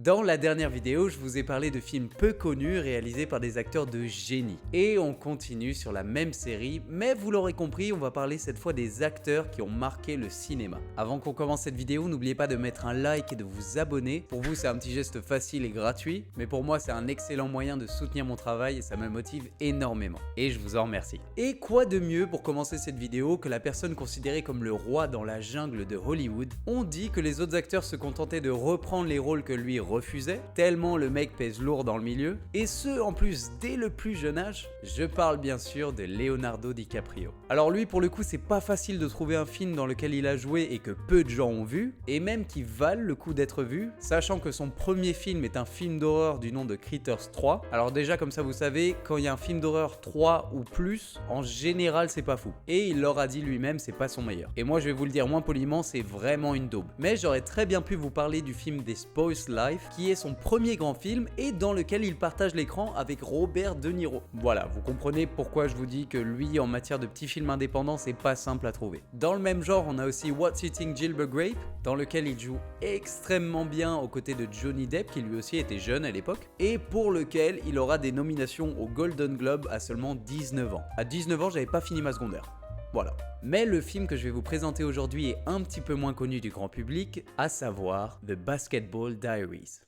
Dans la dernière vidéo, je vous ai parlé de films peu connus réalisés par des acteurs de génie. Et on continue sur la même série, mais vous l'aurez compris, on va parler cette fois des acteurs qui ont marqué le cinéma. Avant qu'on commence cette vidéo, n'oubliez pas de mettre un like et de vous abonner. Pour vous, c'est un petit geste facile et gratuit, mais pour moi, c'est un excellent moyen de soutenir mon travail et ça me motive énormément. Et je vous en remercie. Et quoi de mieux pour commencer cette vidéo que la personne considérée comme le roi dans la jungle de Hollywood? On dit que les autres acteurs se contentaient de reprendre les rôles que lui refusait, tellement le mec pèse lourd dans le milieu, et ce en plus dès le plus jeune âge. Je parle bien sûr de Leonardo DiCaprio. Alors lui, pour le coup, c'est pas facile de trouver un film dans lequel il a joué et que peu de gens ont vu, et même qui valent le coup d'être vu, sachant que son premier film est un film d'horreur du nom de Critters 3. Alors déjà, comme ça vous savez, quand il y a un film d'horreur 3 ou plus, en général c'est pas fou. Et il leur a dit lui-même, c'est pas son meilleur. Et moi je vais vous le dire moins poliment, c'est vraiment une daube. Mais j'aurais très bien pu vous parler du film This Boy's Life, qui est son premier grand film et dans lequel il partage l'écran avec Robert De Niro. Voilà, vous comprenez pourquoi je vous dis que lui, en matière de petits films indépendants, c'est pas simple à trouver. Dans le même genre, on a aussi What's Eating Gilbert Grape, dans lequel il joue extrêmement bien aux côtés de Johnny Depp, qui lui aussi était jeune à l'époque, et pour lequel il aura des nominations au Golden Globe à seulement 19 ans. À 19 ans, j'avais pas fini ma secondaire. Voilà. Mais le film que je vais vous présenter aujourd'hui est un petit peu moins connu du grand public, à savoir The Basketball Diaries.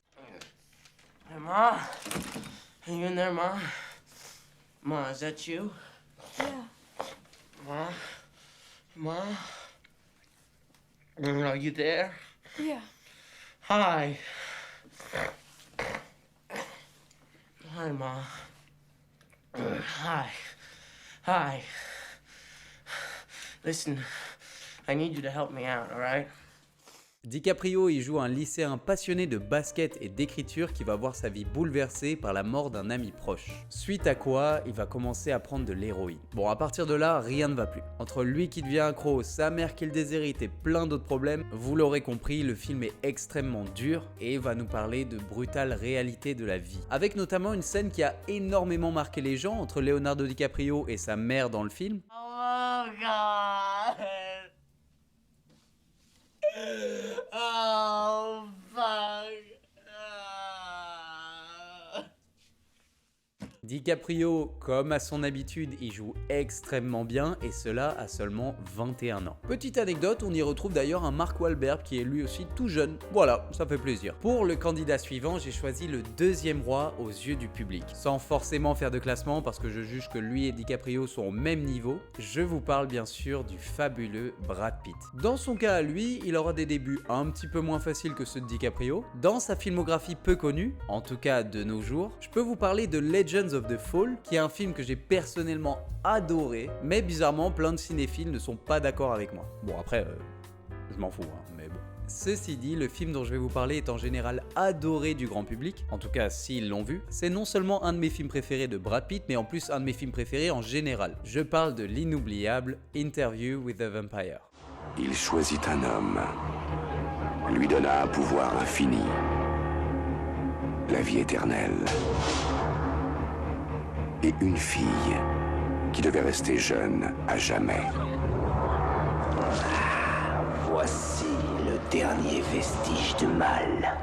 Hey, Ma? Are you in there, Ma? Ma, is that you? Yeah. Ma? Are you there? Yeah. Hi. Hi, Ma. Hi. Hi. Listen, I need you to help me out, all right? DiCaprio y joue un lycéen passionné de basket et d'écriture qui va voir sa vie bouleversée par la mort d'un ami proche. Suite à quoi, il va commencer à prendre de l'héroïne. Bon, à partir de là, rien ne va plus. Entre lui qui devient accro, sa mère qui le déshérite et plein d'autres problèmes, vous l'aurez compris, le film est extrêmement dur et va nous parler de brutales réalités de la vie. Avec notamment une scène qui a énormément marqué les gens entre Leonardo DiCaprio et sa mère dans le film. Oh, God. Oh, fuck. DiCaprio, comme à son habitude, il joue extrêmement bien et cela à seulement 21 ans. Petite anecdote, on y retrouve d'ailleurs un Mark Wahlberg qui est lui aussi tout jeune. Voilà, ça fait plaisir. Pour le candidat suivant, j'ai choisi le deuxième roi aux yeux du public. Sans forcément faire de classement parce que je juge que lui et DiCaprio sont au même niveau, je vous parle bien sûr du fabuleux Brad Pitt. Dans son cas à lui, il aura des débuts un petit peu moins faciles que ceux de DiCaprio. Dans sa filmographie peu connue, en tout cas de nos jours, je peux vous parler de Legends of the Fall, qui est un film que j'ai personnellement adoré, mais bizarrement plein de cinéphiles ne sont pas d'accord avec moi. Bon après, je m'en fous, hein, mais bon. Ceci dit, le film dont je vais vous parler est en général adoré du grand public, en tout cas s'ils l'ont vu. C'est non seulement un de mes films préférés de Brad Pitt, mais en plus un de mes films préférés en général. Je parle de l'inoubliable Interview with the Vampire. Il choisit un homme, lui donna un pouvoir infini, la vie éternelle, et une fille qui devait rester jeune à jamais. Voici le dernier vestige du mal.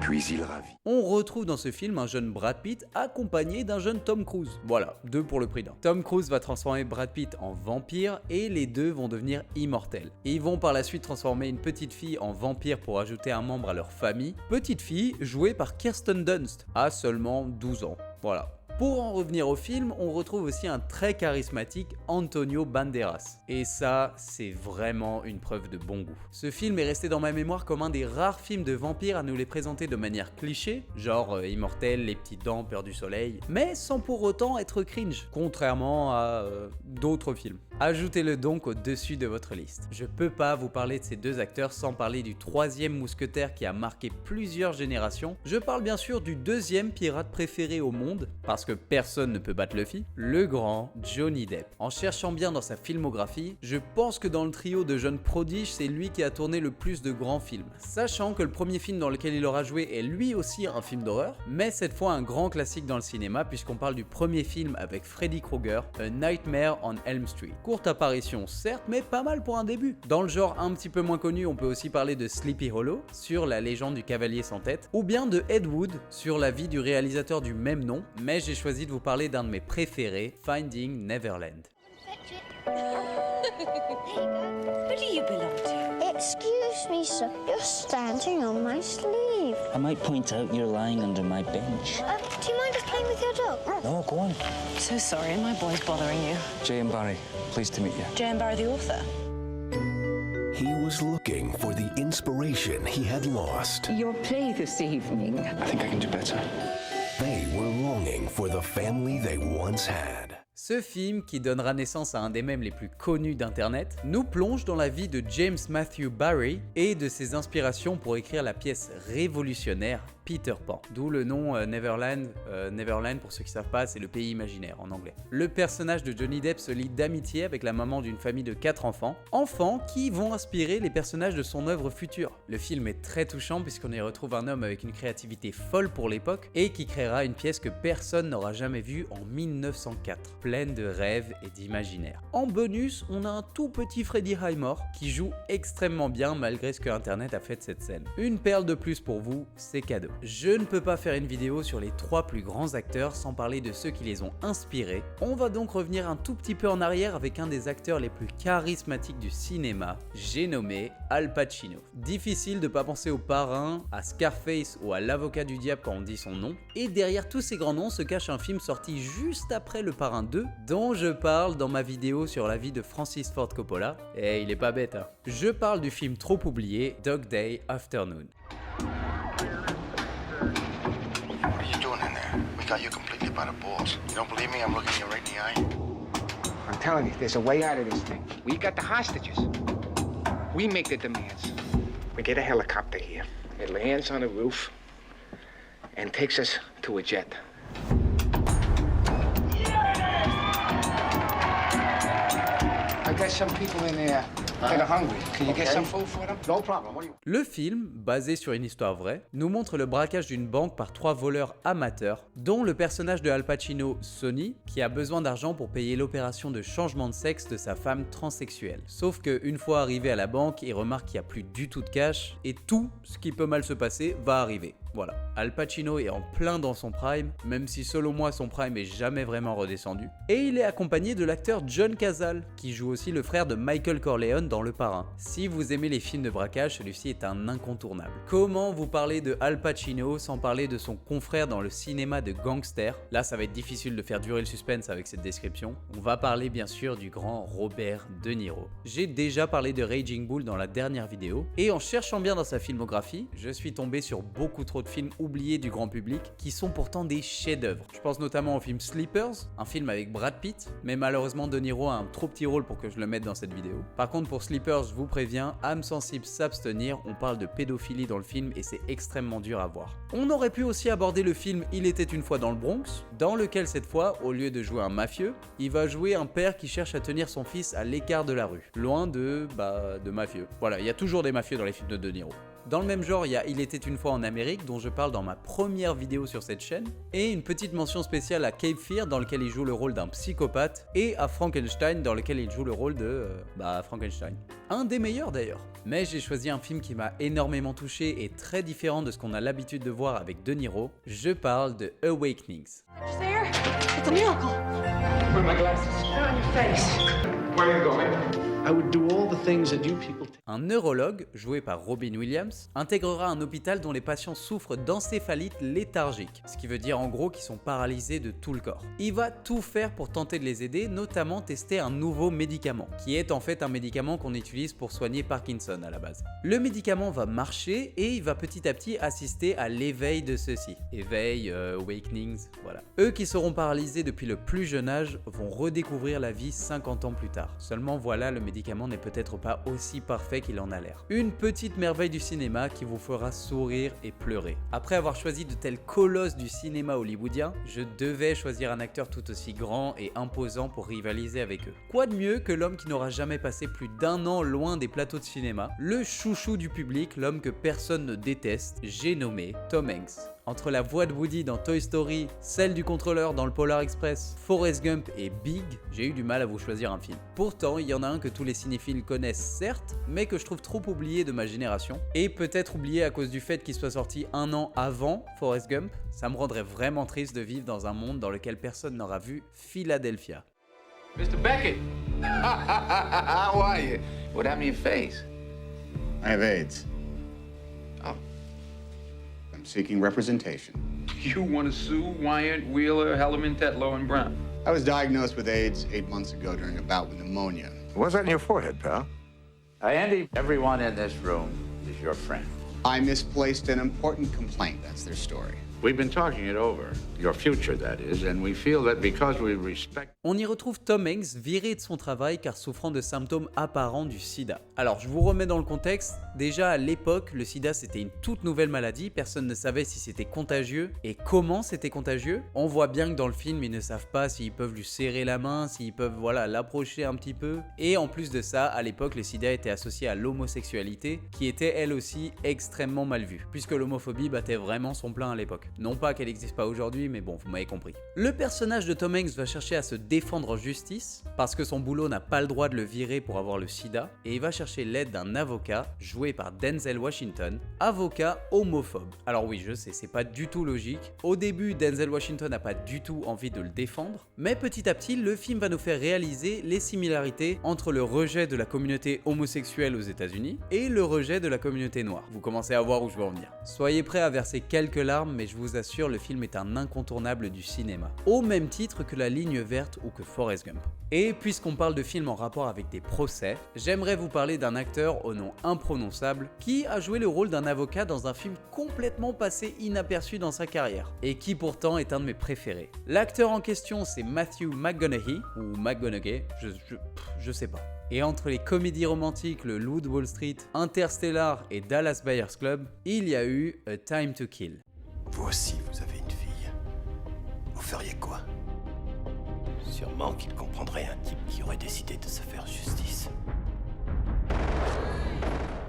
Puis il ravit. On retrouve dans ce film un jeune Brad Pitt accompagné d'un jeune Tom Cruise. Voilà, deux pour le prix d'un. Tom Cruise va transformer Brad Pitt en vampire et les deux vont devenir immortels. Et ils vont par la suite transformer une petite fille en vampire pour ajouter un membre à leur famille. Petite fille jouée par Kirsten Dunst, à seulement 12 ans. Voilà. Pour en revenir au film, on retrouve aussi un très charismatique Antonio Banderas. Et ça, c'est vraiment une preuve de bon goût. Ce film est resté dans ma mémoire comme un des rares films de vampires à nous les présenter de manière cliché, genre Immortel, Les Petites Dents, Peur du Soleil, mais sans pour autant être cringe, contrairement à d'autres films. Ajoutez-le donc au-dessus de votre liste. Je peux pas vous parler de ces deux acteurs sans parler du troisième mousquetaire qui a marqué plusieurs générations. Je parle bien sûr du deuxième pirate préféré au monde, parce que personne ne peut battre Luffy, le grand Johnny Depp. En cherchant bien dans sa filmographie, je pense que dans le trio de jeunes prodiges, c'est lui qui a tourné le plus de grands films. Sachant que le premier film dans lequel il aura joué est lui aussi un film d'horreur, mais cette fois un grand classique dans le cinéma puisqu'on parle du premier film avec Freddy Krueger, A Nightmare on Elm Street. Courte apparition certes, mais pas mal pour un début. Dans le genre un petit peu moins connu, on peut aussi parler de Sleepy Hollow, sur la légende du cavalier sans tête, ou bien de Ed Wood, sur la vie du réalisateur du même nom, mais j'ai choisi de vous parler d'un de mes préférés, Finding Neverland. Who do you belong to? Excuse me, sir. You're standing on my sleeve. I might point out you're lying under my bench. Do you mind just playing with your dog? No, go on. So sorry, my boy's bothering you. J.M. Barrie, pleased to meet you. J.M. Barrie, the author. He was looking for the inspiration he had lost. Your play this evening. I think I can do better. They were longing for the family they once had. Ce film, qui donnera naissance à un des mèmes les plus connus d'internet, nous plonge dans la vie de James Matthew Barrie et de ses inspirations pour écrire la pièce révolutionnaire Peter Pan, d'où le nom Neverland. Neverland, pour ceux qui savent pas, c'est le pays imaginaire en anglais. Le personnage de Johnny Depp se lie d'amitié avec la maman d'une famille de 4 enfants qui vont inspirer les personnages de son œuvre future. Le film est très touchant puisqu'on y retrouve un homme avec une créativité folle pour l'époque et qui créera une pièce que personne n'aura jamais vue en 1904, pleine de rêves et d'imaginaire. En bonus, on a un tout petit Freddie Highmore qui joue extrêmement bien malgré ce que Internet a fait de cette scène. Une perle de plus pour vous, c'est cadeau. Je ne peux pas faire une vidéo sur les 3 plus grands acteurs sans parler de ceux qui les ont inspirés. On va donc revenir un tout petit peu en arrière avec un des acteurs les plus charismatiques du cinéma, j'ai nommé Al Pacino. Difficile de pas penser au Parrain, à Scarface ou à l'Avocat du Diable quand on dit son nom. Et derrière tous ces grands noms se cache un film sorti juste après Le Parrain 2, dont je parle dans ma vidéo sur la vie de Francis Ford Coppola. Et il est pas bête, hein. Je parle du film trop oublié, Dog Day Afternoon. What are you doing in there? We got you completely by the balls. You don't believe me? I'm looking you right in the eye. I'm telling you, there's a way out of this thing. We got the hostages. We make the demands. We get a helicopter here. It lands on the roof and takes us to a jet. I got some people in there that are hungry. Can you get some food for them? No problem. What do you... Le film, basé sur une histoire vraie, nous montre le braquage d'une banque par 3 voleurs amateurs, dont le personnage de Al Pacino, Sonny, qui a besoin d'argent pour payer l'opération de changement de sexe de sa femme transsexuelle. Sauf qu'une fois arrivé à la banque, il remarque qu'il n'y a plus du tout de cash, et tout ce qui peut mal se passer va arriver. Voilà, Al Pacino est en plein dans son prime, même si selon moi son prime est jamais vraiment redescendu. Et il est accompagné de l'acteur John Cazale, qui joue aussi le frère de Michael Corleone dans Le Parrain. Si vous aimez les films de braquage, celui-ci est un incontournable. Comment vous parler de Al Pacino sans parler de son confrère dans le cinéma de gangster? Là, ça va être difficile de faire durer le suspense avec cette description. On va parler bien sûr du grand Robert De Niro. J'ai déjà parlé de Raging Bull dans la dernière vidéo, et en cherchant bien dans sa filmographie, je suis tombé sur beaucoup trop de films oubliés du grand public qui sont pourtant des chefs-d'œuvre. Je pense notamment au film Sleepers, un film avec Brad Pitt, mais malheureusement De Niro a un trop petit rôle pour que je le mette dans cette vidéo. Par contre pour Sleepers, je vous préviens, âme sensible s'abstenir, on parle de pédophilie dans le film et c'est extrêmement dur à voir. On aurait pu aussi aborder le film Il était une fois dans le Bronx, dans lequel cette fois, au lieu de jouer un mafieux, il va jouer un père qui cherche à tenir son fils à l'écart de la rue, loin de mafieux. Voilà, il y a toujours des mafieux dans les films de De Niro. Dans le même genre, il y a Il était une fois en Amérique, dont je parle dans ma première vidéo sur cette chaîne, et une petite mention spéciale à Cape Fear, dans lequel il joue le rôle d'un psychopathe, et à Frankenstein, dans lequel il joue le rôle de... Frankenstein. Un des meilleurs d'ailleurs. Mais j'ai choisi un film qui m'a énormément touché et très différent de ce qu'on a l'habitude de voir avec De Niro. Je parle de Awakenings. There, it's a miracle. Where are my glasses? They're on your face. Where are you going? I would do all the things that you people... Un neurologue, joué par Robin Williams, intégrera un hôpital dont les patients souffrent d'encéphalite léthargique, ce qui veut dire en gros qu'ils sont paralysés de tout le corps. Il va tout faire pour tenter de les aider, notamment tester un nouveau médicament, qui est en fait un médicament qu'on utilise pour soigner Parkinson à la base. Le médicament va marcher et il va petit à petit assister à l'éveil de ceux-ci. Éveil, awakenings, voilà. Eux qui seront paralysés depuis le plus jeune âge vont redécouvrir la vie 50 ans plus tard. Seulement voilà, le médicament n'est peut-être pas aussi parfait qu'il en a l'air. Une petite merveille du cinéma qui vous fera sourire et pleurer. Après avoir choisi de tels colosses du cinéma hollywoodien, je devais choisir un acteur tout aussi grand et imposant pour rivaliser avec eux. Quoi de mieux que l'homme qui n'aura jamais passé plus d'1 an loin des plateaux de cinéma, le chouchou du public, l'homme que personne ne déteste, j'ai nommé Tom Hanks. Entre la voix de Woody dans Toy Story, celle du contrôleur dans le Polar Express, Forrest Gump et Big, j'ai eu du mal à vous choisir un film. Pourtant, il y en a un que tous les cinéphiles connaissent certes, mais que je trouve trop oublié de ma génération, et peut-être oublié à cause du fait qu'il soit sorti un an avant Forrest Gump. Ça me rendrait vraiment triste de vivre dans un monde dans lequel personne n'aura vu Philadelphia. Mr. Beckett! How are you? What happened to your face? I have AIDS. Oh. I'm seeking representation. You want to sue Wyatt, Wheeler, Hellerman, Tetlow, and Brown? I was diagnosed with AIDS 8 months ago during a bout with pneumonia. What's that in your forehead, pal? Andy, everyone in this room is your friend. I misplaced an important complaint. That's their story. We've been talking it over, your future that is, and we feel that because we respect... On y retrouve Tom Hanks viré de son travail car souffrant de symptômes apparents du sida. Alors je vous remets dans le contexte, déjà à l'époque le sida c'était une toute nouvelle maladie, personne ne savait si c'était contagieux et comment c'était contagieux. On voit bien que dans le film ils ne savent pas s'ils peuvent lui serrer la main, s'ils peuvent l'approcher un petit peu. Et en plus de ça, à l'époque le sida était associé à l'homosexualité qui était elle aussi extrêmement mal vue, puisque l'homophobie battait vraiment son plein à l'époque. Non pas qu'elle n'existe pas aujourd'hui, mais bon, vous m'avez compris. Le personnage de Tom Hanks va chercher à se défendre en justice, parce que son boulot n'a pas le droit de le virer pour avoir le sida, et il va chercher l'aide d'un avocat, joué par Denzel Washington, avocat homophobe. Alors oui, je sais, c'est pas du tout logique. Au début, Denzel Washington n'a pas du tout envie de le défendre, mais petit à petit, le film va nous faire réaliser les similarités entre le rejet de la communauté homosexuelle aux États-Unis et le rejet de la communauté noire. Vous commencez à voir où je veux en venir. Soyez prêts à verser quelques larmes, mais je vous assure, le film est un incontournable du cinéma, au même titre que La Ligne Verte ou que Forrest Gump. Et puisqu'on parle de films en rapport avec des procès, j'aimerais vous parler d'un acteur au nom imprononçable qui a joué le rôle d'un avocat dans un film complètement passé inaperçu dans sa carrière, et qui pourtant est un de mes préférés. L'acteur en question c'est Matthew McConaughey, ou McConaughey, je sais pas. Et entre les comédies romantiques, le Loup de Wall Street, Interstellar et Dallas Buyers Club, il y a eu A Time to Kill. Vous aussi, vous avez une fille. Vous feriez quoi? Sûrement qu'il comprendrait un type qui aurait décidé de se faire justice.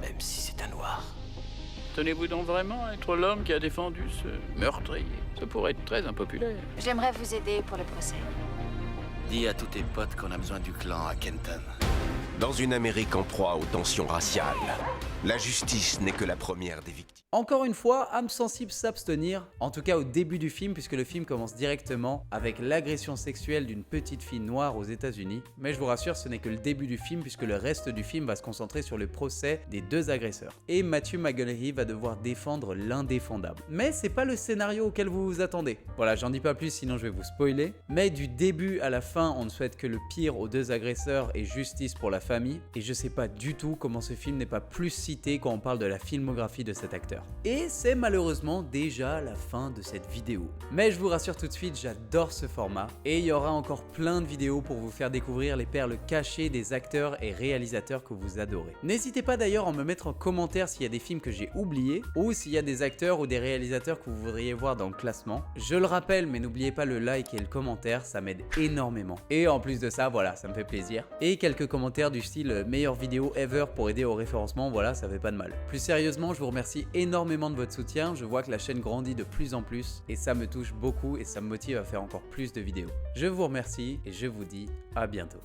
Même si c'est un noir. Tenez-vous donc vraiment à être l'homme qui a défendu ce meurtrier? Ça pourrait être très impopulaire. J'aimerais vous aider pour le procès. Dis à tous tes potes qu'on a besoin du clan à Kenton. Dans une Amérique en proie aux tensions raciales, la justice n'est que la première des victimes. Encore une fois, âme sensible s'abstenir, en tout cas au début du film, puisque le film commence directement avec l'agression sexuelle d'une petite fille noire aux États-Unis. Mais je vous rassure, ce n'est que le début du film, puisque le reste du film va se concentrer sur le procès des deux agresseurs. Et Matthew McConaughey va devoir défendre l'indéfendable. Mais c'est pas le scénario auquel vous vous attendez. Voilà, j'en dis pas plus, sinon je vais vous spoiler. Mais du début à la fin, on ne souhaite que le pire aux deux agresseurs et justice pour la famille. Et je sais pas du tout comment ce film n'est pas plus cité quand on parle de la filmographie de cet acteur. Et c'est malheureusement déjà la fin de cette vidéo. Mais je vous rassure tout de suite, j'adore ce format et il y aura encore plein de vidéos pour vous faire découvrir les perles cachées des acteurs et réalisateurs que vous adorez. N'hésitez pas d'ailleurs à me mettre en commentaire s'il y a des films que j'ai oubliés ou s'il y a des acteurs ou des réalisateurs que vous voudriez voir dans le classement. Je le rappelle, mais n'oubliez pas le like et le commentaire, ça m'aide énormément. Et en plus de ça, voilà, ça me fait plaisir. Et quelques commentaires du style meilleure vidéo ever pour aider au référencement, voilà, ça fait pas de mal. Plus sérieusement, je vous remercie énormément de votre soutien, je vois que la chaîne grandit de plus en plus et ça me touche beaucoup et ça me motive à faire encore plus de vidéos. Je vous remercie et je vous dis à bientôt.